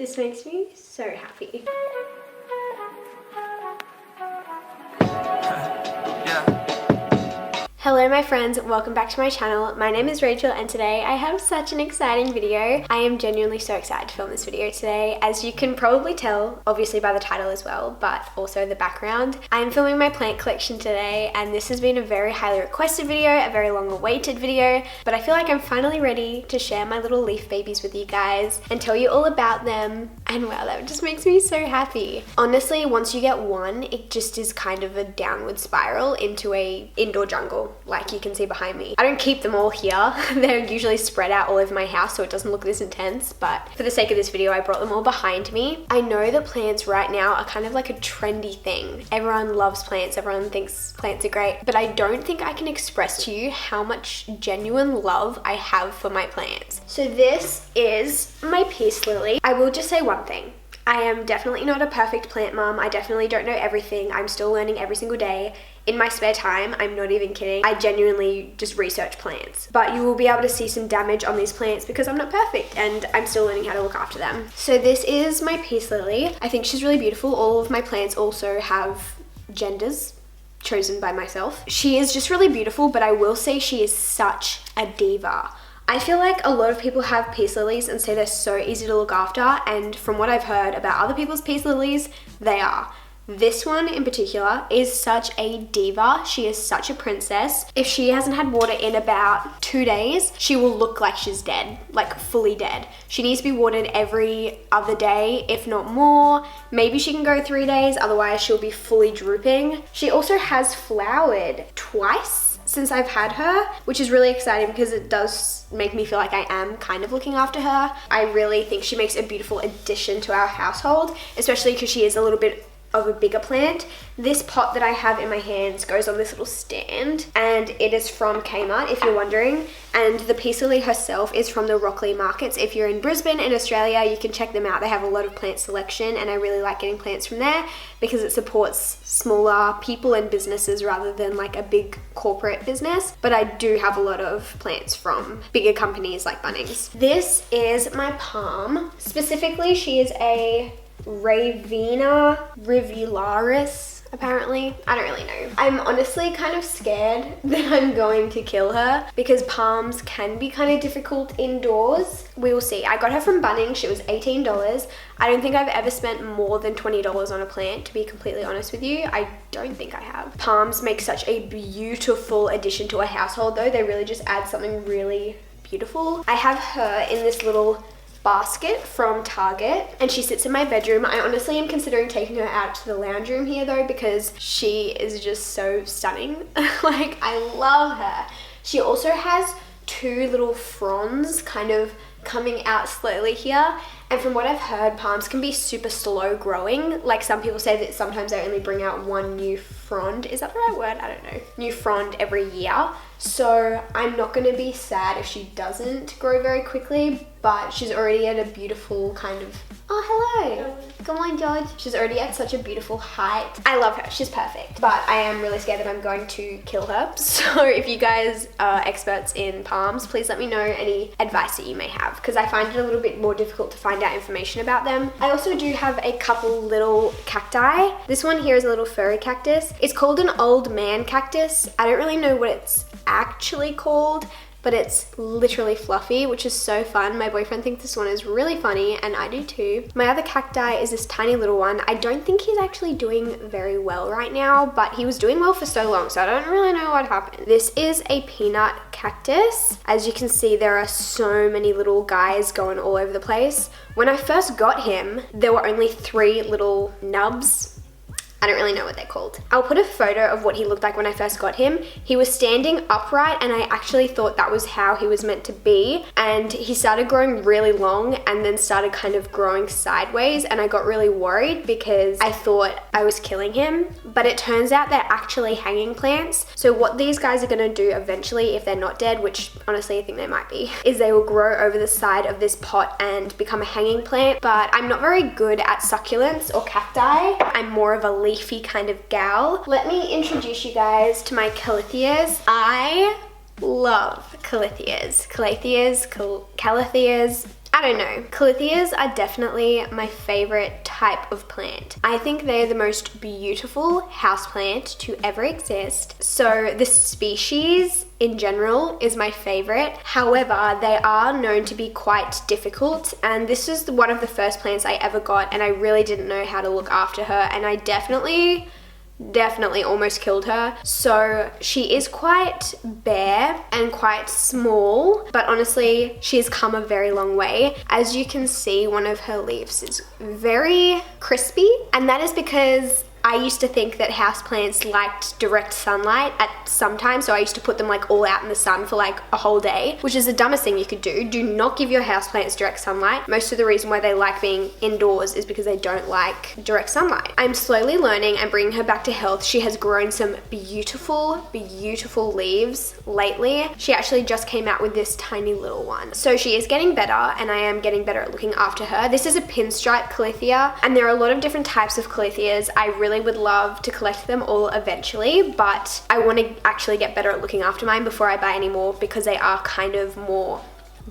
This makes me so happy. Hello my friends, welcome back to my channel. My name is Rachel and today I have such an exciting video. I am genuinely so excited to film this video today. As you can probably tell, obviously by the title as well, but also the background. I am filming my plant collection today and this has been a very highly requested video, a very long awaited video, but I feel like I'm finally ready to share my little leaf babies with you guys and tell you all about them. And wow, that just makes me so happy. Honestly, once you get one, it just is kind of a downward spiral into a indoor jungle. Like you can see behind me. I don't keep them all here. They're usually spread out all over my house so it doesn't look this intense, but for the sake of this video I brought them all behind me. I know that plants right now are kind of like a trendy thing. Everyone loves plants, everyone thinks plants are great, but I don't think I can express to you how much genuine love I have for my plants. So this is my peace lily. I will just say one thing. I am definitely not a perfect plant mom. I definitely don't know everything. I'm still learning every single day. In my spare time, I'm not even kidding, I genuinely just research plants. But you will be able to see some damage on these plants because I'm not perfect and I'm still learning how to look after them. So this is my peace lily. I think she's really beautiful. All of my plants also have genders chosen by myself. She is just really beautiful, but I will say she is such a diva. I feel like a lot of people have peace lilies and say they're so easy to look after, and from what I've heard about other people's peace lilies, they are. This one in particular is such a diva. She is such a princess. If she hasn't had water in about 2 days, she will look like she's dead, like fully dead. She needs to be watered every other day, if not more. Maybe she can go 3 days, otherwise she'll be fully drooping. She also has flowered twice since I've had her, which is really exciting because it does make me feel like I am kind of looking after her. I really think she makes a beautiful addition to our household, especially because she is a little bit of a bigger plant. This pot that I have in my hands goes on this little stand and it is from Kmart if you're wondering, and the peace lily herself is from the Rockley markets. If you're in Brisbane in Australia, you can check them out. They have a lot of plant selection and I really like getting plants from there because it supports smaller people and businesses rather than like a big corporate business. But I do have a lot of plants from bigger companies like Bunnings. This is my palm. Specifically, she is a Ravina rivularis, apparently. I don't really know. I'm honestly kind of scared that I'm going to kill her because palms can be kind of difficult indoors. We will see. I got her from Bunnings. She was $18. I don't think I've ever spent more than $20 on a plant, to be completely honest with you. I don't think I have. Palms make such a beautiful addition to a household though. They really just add something really beautiful. I have her in this little basket from Target and she sits in my bedroom. I honestly am considering taking her out to the lounge room here though because she is just so stunning. Like, I love her. She also has two little fronds kind of coming out slowly here, and from what I've heard, palms can be super slow growing. Like, some people say that sometimes they only bring out one new frond. Is that the right word? I don't know. New frond every year. So I'm not going to be sad if she doesn't grow very quickly, but she's already at a beautiful kind of, oh hello, come on George. She's already at such a beautiful height. I love her, she's perfect, but I am really scared that I'm going to kill her. So if you guys are experts in palms, please let me know any advice that you may have because I find it a little bit more difficult to find out information about them. I also do have a couple little cacti. This one here is a little furry cactus. It's called an old man cactus. I don't really know what it's actually called, but it's literally fluffy, which is so fun. My boyfriend thinks this one is really funny and I do too. My other cacti is this tiny little one. I don't think he's actually doing very well right now, but he was doing well for so long, so I don't really know what happened. This is a peanut cactus. As you can see, there are so many little guys going all over the place. When I first got him, there were only 3 little nubs. I don't really know what they're called. I'll put a photo of what he looked like when I first got him. He was standing upright and I actually thought that was how he was meant to be. And he started growing really long and then started kind of growing sideways, and I got really worried because I thought I was killing him. But it turns out they're actually hanging plants. So what these guys are gonna do eventually, if they're not dead, which honestly I think they might be, is they will grow over the side of this pot and become a hanging plant. But I'm not very good at succulents or cacti. I'm more of a leafy kind of gal. Let me introduce you guys to my Calatheas. I love Calatheas. Calatheas. I don't know. Calatheas are definitely my favorite type of plant. I think they're the most beautiful houseplant to ever exist. So this species in general is my favorite. However, they are known to be quite difficult, and this is one of the first plants I ever got, and I really didn't know how to look after her, and I definitely almost killed her. So she is quite bare and quite small, but honestly she has come a very long way. As you can see, one of her leaves is very crispy, and that is because I used to think that houseplants liked direct sunlight at some time, so I used to put them like all out in the sun for like a whole day, which is the dumbest thing you could do. Do not give your houseplants direct sunlight. Most of the reason why they like being indoors is because they don't like direct sunlight. I'm slowly learning and bringing her back to health. She has grown some beautiful, beautiful leaves lately. She actually just came out with this tiny little one. So she is getting better, and I am getting better at looking after her. This is a pinstripe Calathea, and there are a lot of different types of Calatheas. I really would love to collect them all eventually, but I want to actually get better at looking after mine before I buy any more, because they are kind of more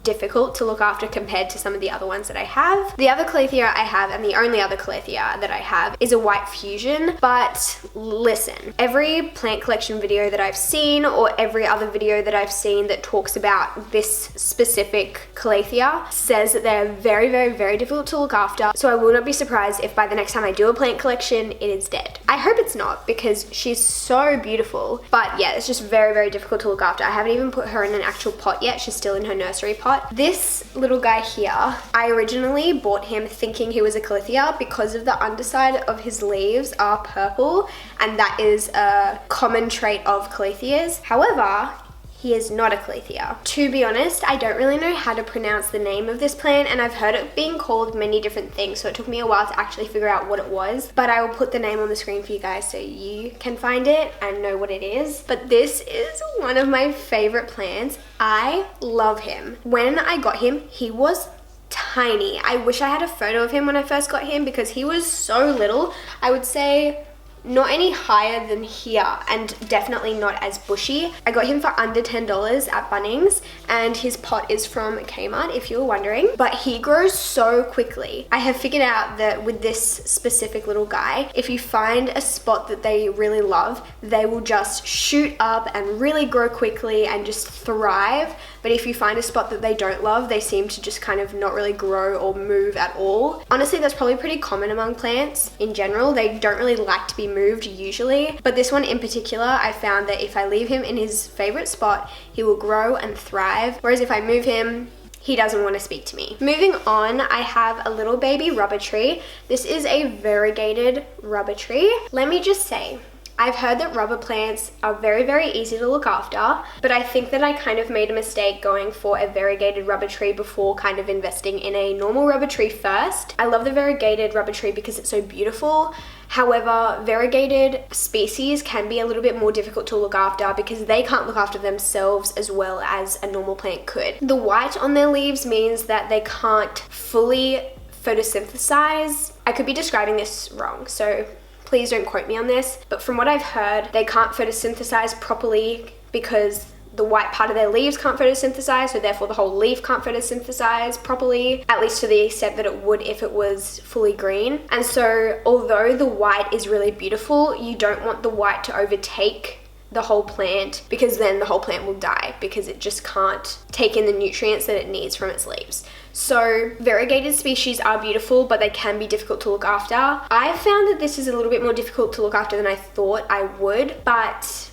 difficult to look after compared to some of the other ones that I have. The other Calathea I have, and the only other Calathea that I have, is a white fusion. But listen, every plant collection video that I've seen, or every other video that I've seen that talks about this specific Calathea, says that they're very, very, very difficult to look after. So I will not be surprised if by the next time I do a plant collection, it is dead. I hope it's not, because she's so beautiful. But yeah, it's just very, very difficult to look after. I haven't even put her in an actual pot yet. She's still in her nursery pot. This little guy here, I originally bought him thinking he was a Calathea because of the underside of his leaves are purple, and that is a common trait of Calatheas. However, he is not a Calathea. To be honest, I don't really know how to pronounce the name of this plant, and I've heard it being called many different things, so it took me a while to actually figure out what it was. But I will put the name on the screen for you guys so you can find it and know what it is. But this is one of my favorite plants. I love him. When I got him, he was tiny. I wish I had a photo of him when I first got him, because he was so little. I would say not any higher than here, and definitely not as bushy. I got him for under $10 at Bunnings, and his pot is from Kmart, if you're wondering. But he grows so quickly. I have figured out that with this specific little guy, if you find a spot that they really love, they will just shoot up and really grow quickly and just thrive. But if you find a spot that they don't love, they seem to just kind of not really grow or move at all. Honestly, that's probably pretty common among plants in general. They don't really like to be moved usually. But this one in particular, I found that if I leave him in his favorite spot, he will grow and thrive. Whereas if I move him, he doesn't want to speak to me. Moving on, I have a little baby rubber tree. This is a variegated rubber tree. Let me just say, I've heard that rubber plants are very, very easy to look after, but I think that I kind of made a mistake going for a variegated rubber tree before kind of investing in a normal rubber tree first. I love the variegated rubber tree because it's so beautiful. However, variegated species can be a little bit more difficult to look after because they can't look after themselves as well as a normal plant could. The white on their leaves means that they can't fully photosynthesize. I could be describing this wrong, so please don't quote me on this, but from what I've heard, they can't photosynthesize properly because the white part of their leaves can't photosynthesize, so therefore the whole leaf can't photosynthesize properly, at least to the extent that it would if it was fully green. And so although the white is really beautiful, you don't want the white to overtake the whole plant, because then the whole plant will die because it just can't take in the nutrients that it needs from its leaves. So variegated species are beautiful, but they can be difficult to look after. I found that this is a little bit more difficult to look after than I thought I would, but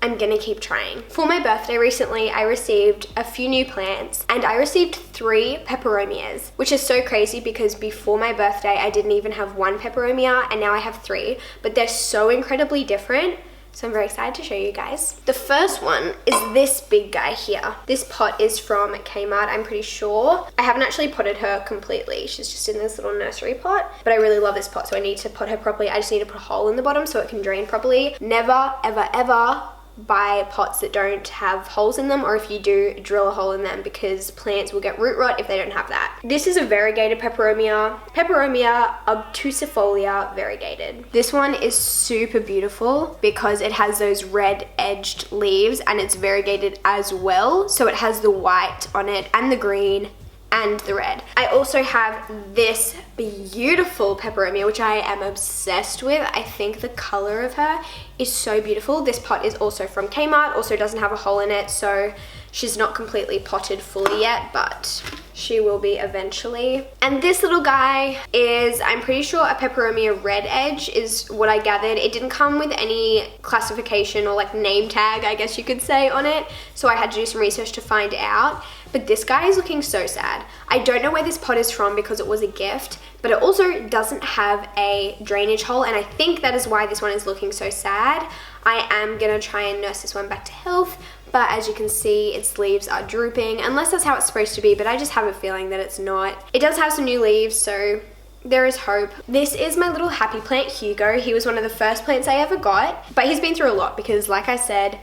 I'm gonna keep trying. For my birthday recently, I received a few new plants, and I received 3 peperomias, which is so crazy because before my birthday, I didn't even have 1 peperomia, and now I have 3, but they're so incredibly different. So I'm very excited to show you guys. The first one is this big guy here. This pot is from Kmart, I'm pretty sure. I haven't actually potted her completely. She's just in this little nursery pot, but I really love this pot, so I need to pot her properly. I just need to put a hole in the bottom so it can drain properly. Never, ever, ever buy pots that don't have holes in them, or if you do, drill a hole in them, because plants will get root rot if they don't have that. This is a variegated Peperomia, Peperomia obtusifolia variegated. This one is super beautiful because it has those red edged leaves and it's variegated as well, so it has the white on it and the green and the red. I also have this beautiful Peperomia, which I am obsessed with. I think the color of her is so beautiful. This pot is also from Kmart, also doesn't have a hole in it, so she's not completely potted fully yet, but she will be eventually. And this little guy is, I'm pretty sure, a Peperomia red edge is what I gathered. It didn't come with any classification or like name tag, I guess you could say, on it, so I had to do some research to find out. But this guy is looking so sad. I don't know where this pot is from because it was a gift, but it also doesn't have a drainage hole, and I think that is why this one is looking so sad. I am gonna try and nurse this one back to health, but as you can see, its leaves are drooping, unless that's how it's supposed to be, but I just have a feeling that it's not. It does have some new leaves, so there is hope. This is my little happy plant, Hugo. He was one of the first plants I ever got, but he's been through a lot because, like I said,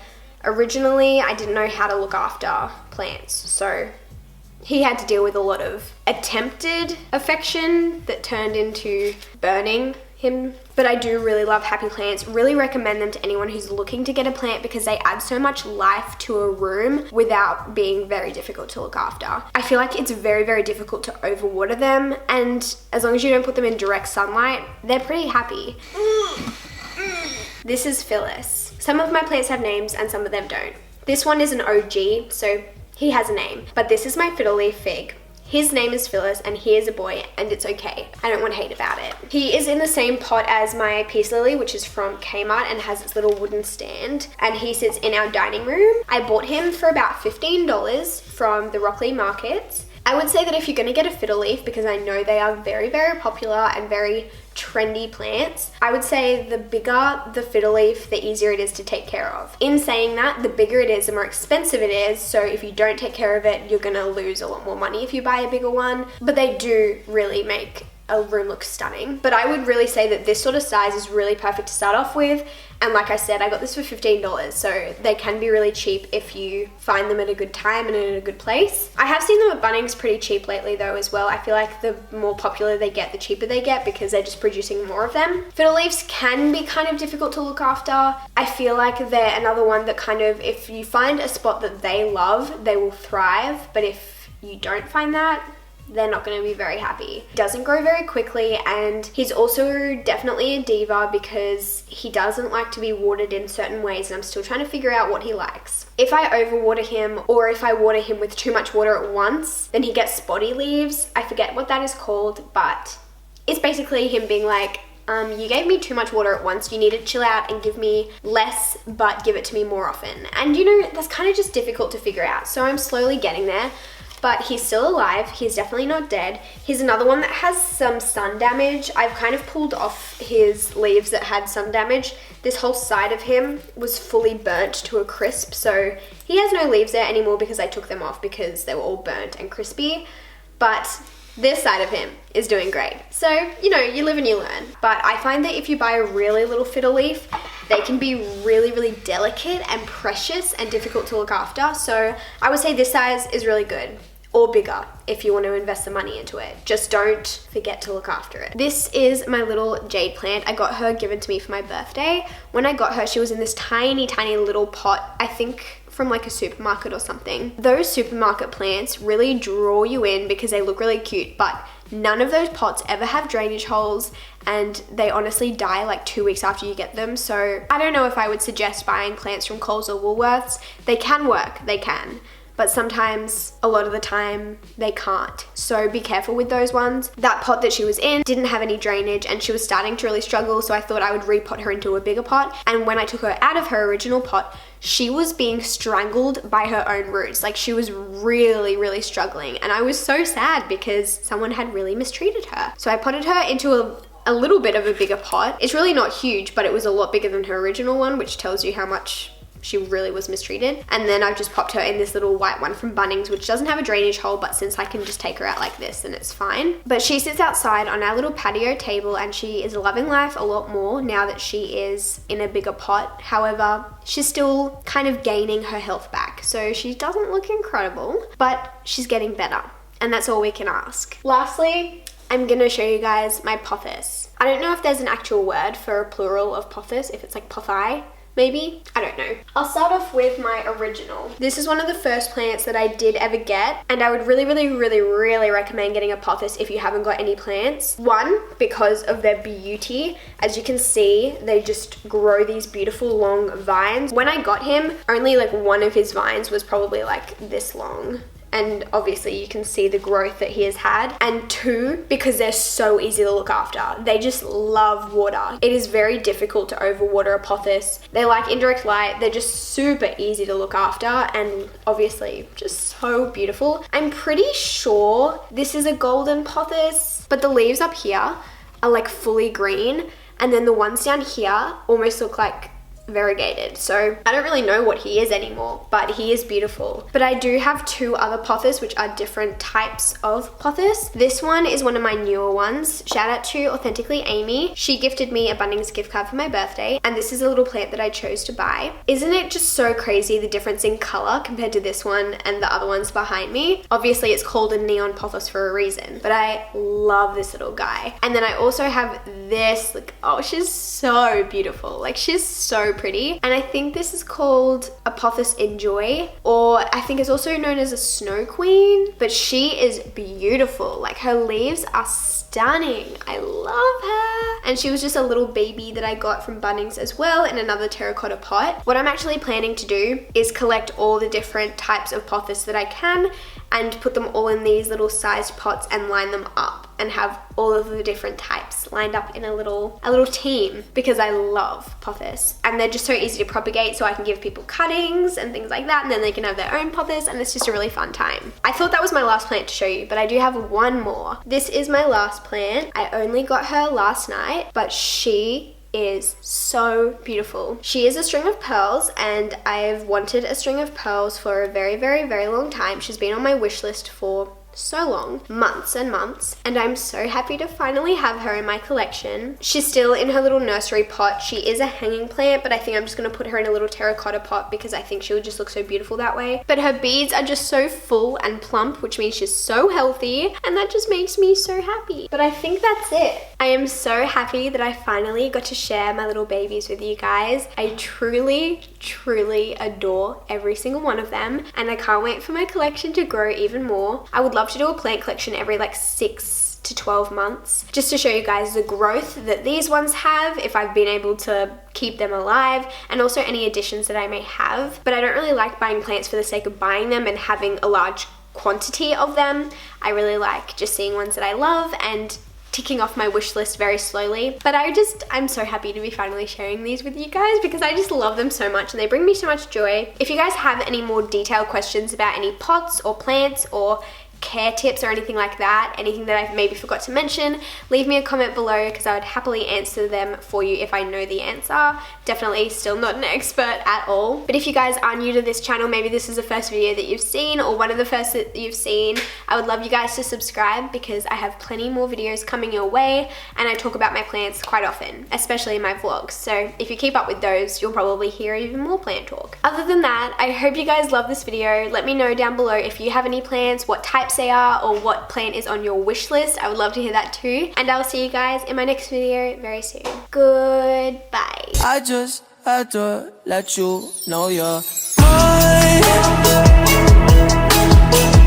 originally I didn't know how to look after plants, so he had to deal with a lot of attempted affection that turned into burning him. But I do really love happy plants, really recommend them to anyone who's looking to get a plant because they add so much life to a room without being very difficult to look after. I feel like it's very, very difficult to overwater them, and as long as you don't put them in direct sunlight, they're pretty happy. This is Phyllis. Some of my plants have names and some of them don't. This one is an OG, so he has a name, but this is my fiddle leaf fig. His name is Phyllis and he is a boy, and it's okay. I don't want to hate about it. He is in the same pot as my peace lily, which is from Kmart and has its little wooden stand, and he sits in our dining room. I bought him for about $15 from the Rockley markets. I would say that if you're going to get a fiddle leaf, because I know they are very, very popular and very trendy plants, I would say the bigger the fiddle leaf, the easier it is to take care of. In saying that, the bigger it is, the more expensive it is, so if you don't take care of it, you're going to lose a lot more money if you buy a bigger one, but they do really make a room look stunning. But I would really say that this sort of size is really perfect to start off with, and like I said, I got this for $15, so they can be really cheap if you find them at a good time and in a good place. I have seen them at Bunnings pretty cheap lately though as well. I feel like the more popular they get, the cheaper they get because they're just producing more of them. Fiddle leaves can be kind of difficult to look after. I feel like they're another one that kind of, if you find a spot that they love, they will thrive, but if you don't find that, they're not going to be very happy. Doesn't grow very quickly, and he's also definitely a diva because he doesn't like to be watered in certain ways, and I'm still trying to figure out what he likes. If I overwater him, or if I water him with too much water at once, then he gets spotty leaves. I forget what that is called, but it's basically him being like, you gave me too much water at once, you need to chill out and give me less, but give it to me more often. And you know, that's kind of just difficult to figure out, so I'm slowly getting there. But he's still alive, he's definitely not dead. He's another one that has some sun damage. I've kind of pulled off his leaves that had sun damage. This whole side of him was fully burnt to a crisp, so he has no leaves there anymore because I took them off because they were all burnt and crispy. But this side of him is doing great. So, you know, you live and you learn. But I find that if you buy a really little fiddle leaf, they can be really, really delicate and precious and difficult to look after. So I would say this size is really good, or bigger if you want to invest the money into it. Just don't forget to look after it. This is my little Jade plant. I got her given to me for my birthday. When I got her, she was in this tiny, tiny little pot, I think from like a supermarket or something. Those supermarket plants really draw you in because they look really cute, but none of those pots ever have drainage holes, and they honestly die like 2 weeks after you get them. So I don't know if I would suggest buying plants from Coles or Woolworths. They can work, they can, but sometimes, a lot of the time, they can't. So be careful with those ones. That pot that she was in didn't have any drainage and she was starting to really struggle, so I thought I would repot her into a bigger pot. And when I took her out of her original pot, she was being strangled by her own roots. Like, she was really, really struggling. And I was so sad because someone had really mistreated her. So I potted her into a little bit of a bigger pot. It's really not huge, but it was a lot bigger than her original one, which tells you how much she really was mistreated. And then I've just popped her in this little white one from Bunnings, which doesn't have a drainage hole, but since I can just take her out like this, then it's fine. But she sits outside on our little patio table and she is loving life a lot more now that she is in a bigger pot. However, she's still kind of gaining her health back. So she doesn't look incredible, but she's getting better. And that's all we can ask. Lastly, I'm gonna show you guys my pothos. I don't know if there's an actual word for a plural of pothos, if it's like pothi maybe? I don't know. I'll start off with my original. This is one of the first plants that I did ever get, and I would really recommend getting a Pothos if you haven't got any plants. One, because of their beauty. As you can see, they just grow these beautiful long vines. When I got him, only like one of his vines was probably like this long. And obviously you can see the growth that he has had. And two, because they're so easy to look after. They just love water. It is very difficult to overwater a Pothos. They like indirect light. They're just super easy to look after and obviously just so beautiful. I'm pretty sure this is a golden Pothos, but the leaves up here are like fully green, and then the ones down here almost look like variegated. So I don't really know what he is anymore, but he is beautiful. But I do have two other Pothos, which are different types of Pothos. This one is one of my newer ones. Shout out to Authentically Amy. She gifted me a Bunnings gift card for my birthday, and this is a little plant that I chose to buy. Isn't it just so crazy the difference in color compared to this one and the other ones behind me? Obviously it's called a neon Pothos for a reason, but I love this little guy. And then I also have this, like, oh, she's so beautiful. Like, she's so pretty. And I think this is called a Pothos Enjoy, or I think it's also known as a Snow Queen, but she is beautiful. Like, her leaves are stunning. I love her. And she was just a little baby that I got from Bunnings as well in another terracotta pot. What I'm actually planning to do is collect all the different types of Pothos that I can and put them all in these little sized pots and line them up and have all of the different types lined up in a little team, because I love Pothos and they're just so easy to propagate, so I can give people cuttings and things like that, and then they can have their own Pothos, and it's just a really fun time. I thought that was my last plant to show you, but I do have one more. This is my last plant. I only got her last night, but she is so beautiful. She is a string of pearls, and I've wanted a string of pearls for a very long time. She's been on my wish list for so long, months and months, and I'm so happy to finally have her in my collection. She's still in her little nursery pot. She is a hanging plant, but I think I'm just gonna put her in a little terracotta pot because I think she would just look so beautiful that way. But her beads are just so full and plump, which means she's so healthy, and that just makes me so happy. But I think that's it. I am so happy that I finally got to share my little babies with you guys. I truly adore every single one of them, and I can't wait for my collection to grow even more. I would love to do a plant collection every like 6 to 12 months just to show you guys the growth that these ones have, if I've been able to keep them alive, and also any additions that I may have. But I don't really like buying plants for the sake of buying them and having a large quantity of them. I really like just seeing ones that I love and ticking off my wish list very slowly. But I'm so happy to be finally sharing these with you guys because I just love them so much and they bring me so much joy. If you guys have any more detailed questions about any pots or plants or care tips or anything like that, anything that I've maybe forgot to mention, leave me a comment below because I would happily answer them for you if I know the answer. Definitely still not an expert at all. But if you guys are new to this channel, maybe this is the first video that you've seen or one of the first that you've seen, I would love you guys to subscribe because I have plenty more videos coming your way, and I talk about my plants quite often, especially in my vlogs. So if you keep up with those, you'll probably hear even more plant talk. Other than that, I hope you guys love this video. Let me know down below if you have any plants, what types they are, or what plant is on your wish list. I would love to hear that too. And I'll see you guys in my next video very soon. Goodbye. I just had to let you know you're mine.